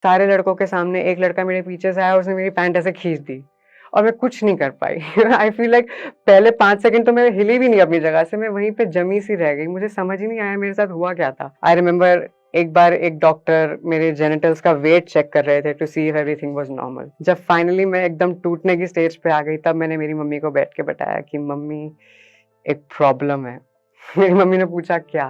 सारे लड़कों के सामने एक लड़का मेरे पीछे से आया, उसने मेरी पैंट ऐसे खींच दी और मैं कुछ नहीं कर पाई। आई फील लाइक पहले 5 सेकंड तो मैं हिली भी नहीं अपनी जगह से, मैं वहीं पे जमी सी रह गई। मुझे समझ ही नहीं आया मेरे साथ हुआ क्या था। आई रिमेम्बर एक बार एक डॉक्टर मेरे जेनिटल्स का वेट चेक कर रहे थे to see if everything was normal. जब फाइनली मैं एकदम टूटने की स्टेज पे आ गई, तब मैंने मेरी मम्मी को बैठ के बताया कि मम्मी एक प्रॉब्लम है। मेरी मम्मी ने पूछा क्या?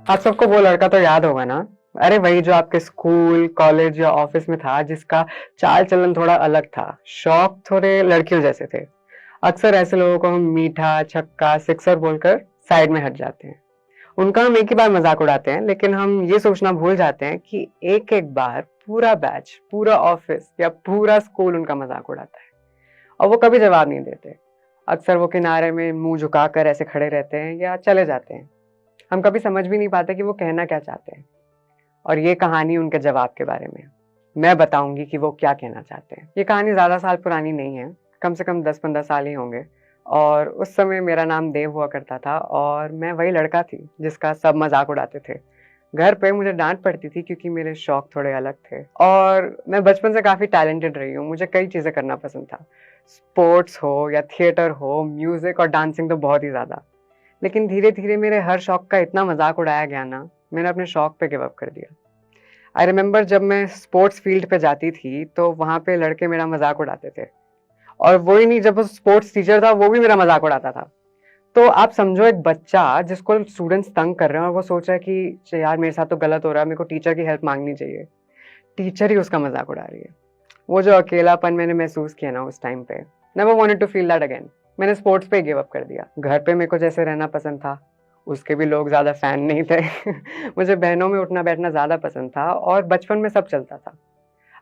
आप सबको वो लड़का तो याद होगा ना? अरे वही जो आपके स्कूल कॉलेज या ऑफिस में था, जिसका चाल चलन थोड़ा अलग था, शौक थोड़े लड़कियों जैसे थे। अक्सर ऐसे लोगों को हम मीठा, छक्का, सिक्सर बोलकर साइड में हट जाते हैं। उनका हम एक ही बार मजाक उड़ाते हैं, लेकिन हम ये सोचना भूल जाते हैं कि एक एक बार पूरा बैच, पूरा ऑफिस या पूरा स्कूल उनका मजाक उड़ाता है और वो कभी जवाब नहीं देते। अक्सर वो किनारे में मुंह झुकाकर ऐसे खड़े रहते हैं या चले जाते हैं। हम कभी समझ भी नहीं पाते कि वो कहना क्या चाहते हैं। और ये कहानी उनके जवाब के बारे में। मैं बताऊंगी कि वो क्या कहना चाहते हैं। ये कहानी ज्यादा साल पुरानी नहीं है, कम से कम 10-15 साल ही होंगे। और उस समय मेरा नाम देव हुआ करता था और मैं वही लड़का थी जिसका सब मजाक उड़ाते थे। घर पे मुझे डांट पड़ती थी क्योंकि मेरे शौक थोड़े अलग थे। और मैं बचपन से काफी टैलेंटेड रही हूँ, मुझे कई चीजें करना पसंद था। स्पोर्ट्स हो या थिएटर हो, म्यूजिक और डांसिंग तो बहुत ही ज्यादा। लेकिन धीरे धीरे मेरे हर शौक का इतना मजाक उड़ाया गया ना, मैंने अपने शौक पे गिव अप कर दिया। आई रिमेम्बर जब मैं स्पोर्ट्स फील्ड पे जाती थी तो वहां पे लड़के मेरा मजाक उड़ाते थे। और वो ही नहीं, जब वो स्पोर्ट्स टीचर था वो भी मेरा मजाक उड़ाता था। तो आप समझो एक बच्चा जिसको स्टूडेंट्स तंग कर रहे हैं और वो सोच रहा है कि यार मेरे साथ तो गलत हो रहा है, मेरे को टीचर की हेल्प मांगनी चाहिए। टीचर ही उसका मजाक उड़ा रही है। वो जो अकेलापन मैंने महसूस किया ना उस टाइम पे, never wanted to feel that again. मैंने स्पोर्ट्स पे गिव अप कर दिया। घर पे मेरे को जैसे रहना पसंद था, उसके भी लोग ज्यादा फैन नहीं थे। मुझे बहनों में उठना बैठना ज्यादा पसंद था और बचपन में सब चलता था।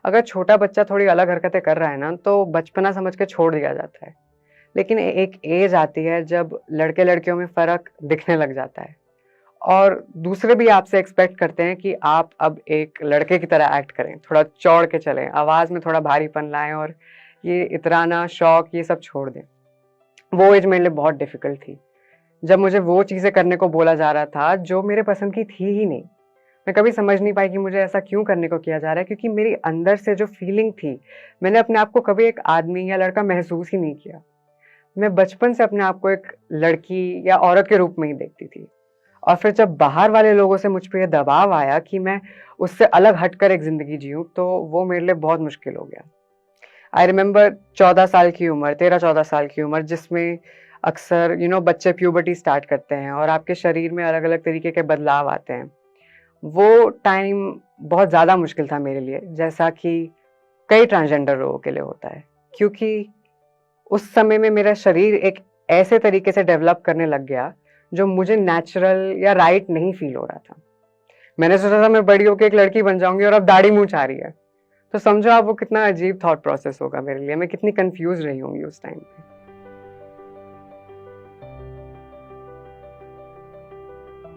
अगर छोटा बच्चा थोड़ी अलग हरकतें कर रहा है ना, तो बचपना समझ के छोड़ दिया जाता है। लेकिन एक एज आती है जब लड़के लड़कियों में फर्क दिखने लग जाता है और दूसरे भी आपसे एक्सपेक्ट करते हैं कि आप अब एक लड़के की तरह एक्ट करें, थोड़ा चौड़ के चलें, आवाज में थोड़ा भारीपन लाएं और ये इतराना, शौक, ये सब छोड़ दें। वो एज मेरे लिए बहुत डिफिकल्ट थी, जब मुझे वो चीजें करने को बोला जा रहा था जो मेरे पसंद की थी ही नहीं। मैं कभी समझ नहीं पाई कि मुझे ऐसा क्यों करने को किया जा रहा है, क्योंकि मेरी अंदर से जो फीलिंग थी, मैंने अपने आप को कभी एक आदमी या लड़का महसूस ही नहीं किया। मैं बचपन से अपने आप को एक लड़की या औरत के रूप में ही देखती थी। और फिर जब बाहर वाले लोगों से मुझ पे ये दबाव आया कि मैं उससे अलग हटकर एक जिंदगी जीऊं, तो वो मेरे लिए बहुत मुश्किल हो गया। आई रिमेम्बर 14 साल की उम्र, 13-14 साल की उम्र, जिसमें अक्सर बच्चे प्यूबर्टी स्टार्ट करते हैं और आपके शरीर में अलग अलग तरीके के बदलाव आते हैं। वो टाइम बहुत ज़्यादा मुश्किल था मेरे लिए, जैसा कि कई ट्रांसजेंडर लोगों के लिए होता है। क्योंकि उस समय में मेरा शरीर एक ऐसे तरीके से डेवलप करने लग गया जो मुझे नेचुरल या राइट नहीं फील हो रहा था। मैंने सोचा था मैं बड़ी होकर एक लड़की बन जाऊंगी और अब दाढ़ी मूंछ आ रही है। तो समझो आप वो कितना अजीब थॉट प्रोसेस होगा मेरे लिए, मैं कितनी कंफ्यूज रही होंगी उस टाइम पे।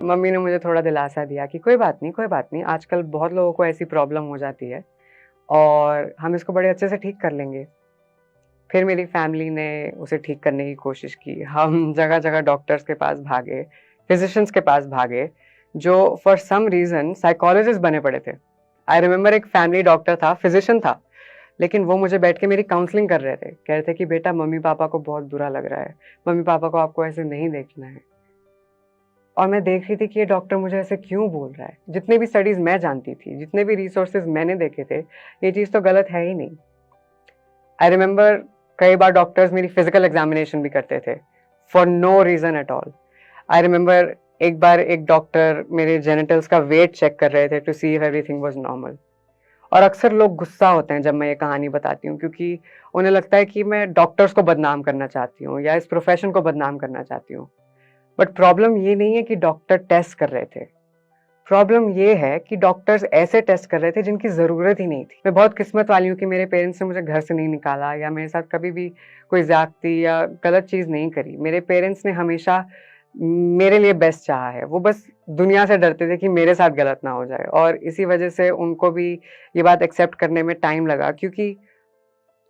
मम्मी ने मुझे थोड़ा दिलासा दिया कि कोई बात नहीं, कोई बात नहीं, आजकल बहुत लोगों को ऐसी प्रॉब्लम हो जाती है और हम इसको बड़े अच्छे से ठीक कर लेंगे। फिर मेरी फैमिली ने उसे ठीक करने की कोशिश की। हम जगह जगह डॉक्टर्स के पास भागे, फिजिशियंस के पास भागे, जो फॉर सम रीजन साइकोलॉजिस्ट बने पड़े थे। आई रिमेम्बर एक फैमिली डॉक्टर था, फिजिशियन था, लेकिन वो मुझे बैठ के मेरी काउंसलिंग कर रहे थे। कह रहे थे कि बेटा मम्मी पापा को बहुत बुरा लग रहा है, मम्मी पापा को आपको ऐसे नहीं देखना है। और मैं देख रही थी कि ये डॉक्टर मुझे ऐसे क्यों बोल रहा है। जितने भी स्टडीज मैं जानती थी, जितने भी रिसोर्सेज मैंने देखे थे, ये चीज़ तो गलत है ही नहीं। आई रिमेम्बर कई बार डॉक्टर्स मेरी फिजिकल एग्जामिनेशन भी करते थे for no reason at all. I remember एक बार एक डॉक्टर मेरे जेनिटल्स का वेट चेक कर रहे थे to see if everything was normal. और अक्सर लोग गुस्सा होते हैं जब मैं ये कहानी बताती हूँ, क्योंकि उन्हें लगता है कि मैं डॉक्टर्स को बदनाम करना चाहती हूँ या इस प्रोफेशन को बदनाम करना चाहती हूँ। बट प्रॉब्लम ये नहीं है कि डॉक्टर टेस्ट कर रहे थे। प्रॉब्लम ये है कि डॉक्टर्स ऐसे टेस्ट कर रहे थे जिनकी ज़रूरत ही नहीं थी। मैं बहुत किस्मत वाली हूँ कि मेरे पेरेंट्स ने मुझे घर से नहीं निकाला या मेरे साथ कभी भी कोई ज़्यादती या गलत चीज़ नहीं करी। मेरे पेरेंट्स ने हमेशा मेरे लिए बेस्ट चाहा है। वो बस दुनिया से डरते थे कि मेरे साथ गलत ना हो जाए, और इसी वजह से उनको भी ये बात एक्सेप्ट करने में टाइम लगा, क्योंकि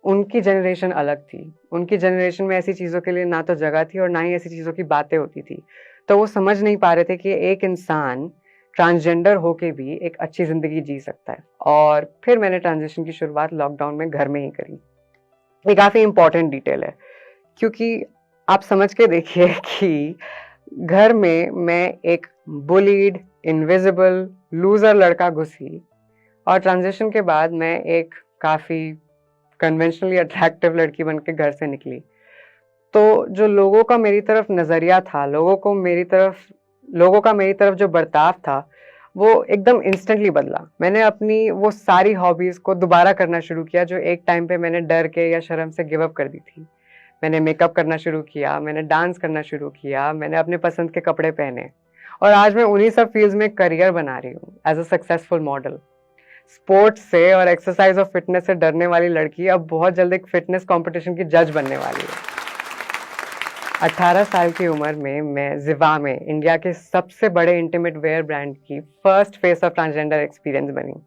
उनकी जनरेशन अलग थी। उनकी जनरेशन में ऐसी चीज़ों के लिए ना तो जगह थी और ना ही ऐसी चीज़ों की बातें होती थी। तो वो समझ नहीं पा रहे थे कि एक इंसान ट्रांसजेंडर होके भी एक अच्छी ज़िंदगी जी सकता है। और फिर मैंने ट्रांज़िशन की शुरुआत लॉकडाउन में घर में ही करी। ये काफ़ी इम्पोर्टेंट डिटेल है, क्योंकि आप समझ के देखिए कि घर में मैं एक बुलीड, इनविजिबल, लूज़र लड़का घुसी और ट्रांज़िशन के बाद मैं एक काफ़ी कन्वेंशनली अट्रैक्टिव लड़की बन के घर से निकली। तो जो लोगों का मेरी तरफ नज़रिया था, लोगों का मेरी तरफ जो बर्ताव था, वो एकदम इंस्टेंटली बदला। मैंने अपनी वो सारी हॉबीज़ को दोबारा करना शुरू किया जो एक टाइम पे मैंने डर के या शर्म से गिव अप कर दी थी। मैंने मेकअप करना शुरू किया, मैंने डांस करना शुरू किया, मैंने अपने पसंद के कपड़े पहने और आज मैं उन्हीं सब फ़ील्ड्स में करियर बना रही हूँ as a successful model. Sports से और एक्सरसाइज और फिटनेस से डरने वाली लड़की अब बहुत जल्द एक फिटनेस कंपटीशन की जज बनने वाली है। 18 साल की उम्र में मैं ज़िवामे, इंडिया के सबसे बड़े इंटीमेट वेयर ब्रांड की first face of transgender experience बनी।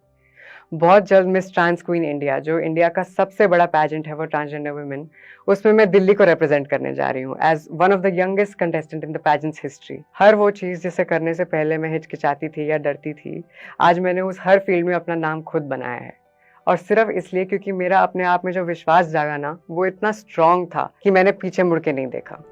बहुत जल्द मिस ट्रांस क्वीन इंडिया, जो इंडिया का सबसे बड़ा पैजेंट है फॉर ट्रांसजेंडर वुमेन, उसमें मैं दिल्ली को रिप्रेजेंट करने जा रही हूँ as one of the youngest contestant in the pageant's history. हर वो चीज़ जिसे करने से पहले मैं हिचकिचाती थी या डरती थी, आज मैंने उस हर फील्ड में अपना नाम खुद बनाया है। और सिर्फ इसलिए क्योंकि मेरा अपने आप में जो विश्वास जागा ना, वो इतना स्ट्रांग था कि मैंने पीछे मुड़ के नहीं देखा।